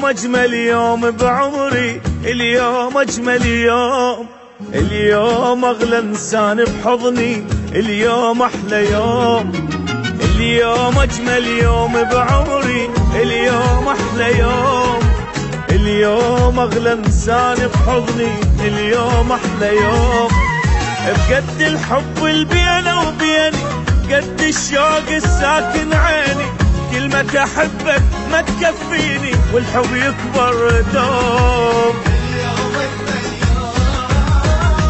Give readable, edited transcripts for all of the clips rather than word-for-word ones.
أجمل يوم بعمري، اليوم أجمل يوم، اليوم أغلى إنسان بحضني، اليوم أحلى يوم، اليوم أجمل يوم بعمري، اليوم أحلى يوم، اليوم أغلى إنسان بحضني، اليوم أحلى يوم. بقد الحب اللي بيني وبيني، قد الشوق الساكن عيني، كلمة أحبك ما تكفيني والحب يكبر دوم.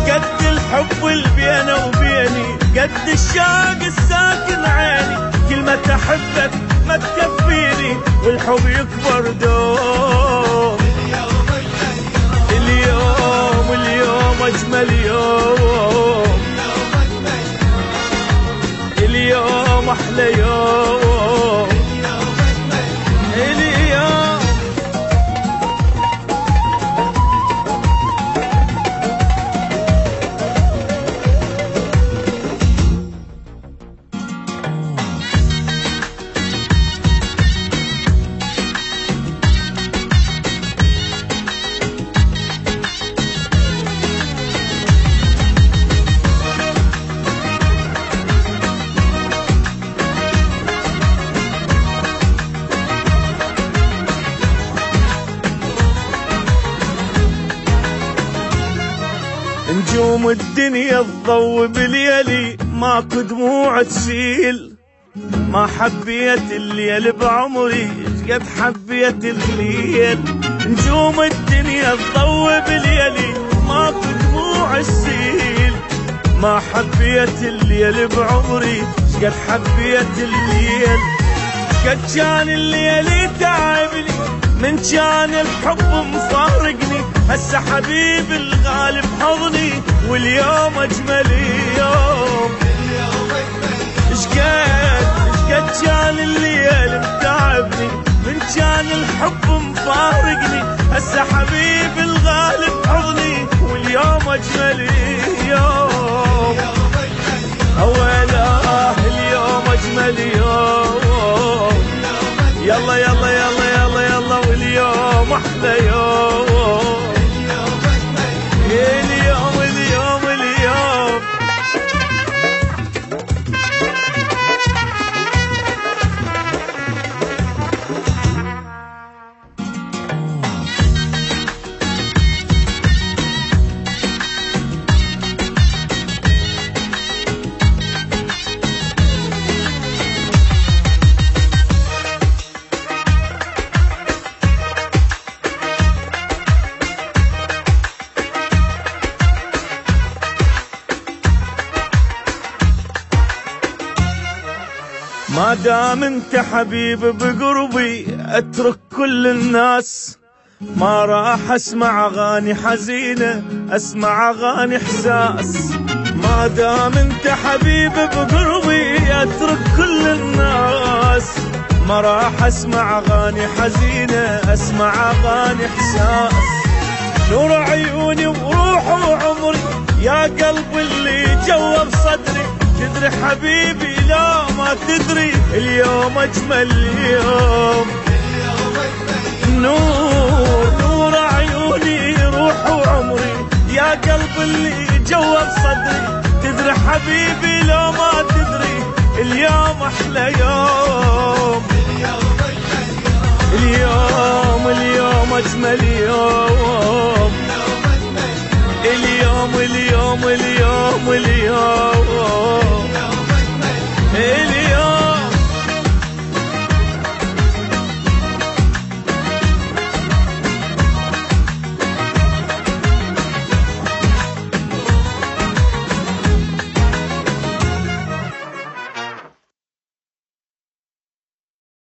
قد الحب اللي بيني وبيني، قد الشوق الساكن عيني، كلمة أحبك ما تكفيني والحب يكبر دوم. اليوم اليوم أجمل يوم، اليوم أحلى يوم، اليوم. نجوم الدنيا تضوي بليلي، ماكو دموع تسيل، ما حبيت الليل بعمري قد حبيت الليل. نجوم الدنيا تضوي بليلي، ماكو دموع تسيل، ما حبيت الليل بعمري قد حبيت الليل. قد كان الليل تعبني، من كان الحب مفارقني، هسه حبيبي الغالي بحضني واليوم اجمل يوم. اشقد كان الليل متعبني، من كان الحب مفارقني، هسه حبيبي الغالي بحضني واليوم اجمل يوم. اويلاه اليوم اجمل يوم، يلا يلا يلا يلا يلا واليوم احلى يوم، اليوم اليوم اليوم. ما دام انت حبيب بقربي اترك كل الناس، ما راح اسمع اغاني حزينة اسمع اغاني احساس. ما دام انت حبيب بقربي اترك كل الناس، ما راح اسمع اغاني حزينة اسمع اغاني احساس. نور عيوني وروح وعمري يا قلب اللي جوا بصدري، تدري حبيبي لا ما تدري اليوم اجمل يوم. نور عيوني روح وعمري يا قلب اللي جوا بصدري، تدري حبيبي لا ما تدري اليوم احلى يوم. اليوم اليوم اجمل يوم، اليوم اليوم اليوم اليوم.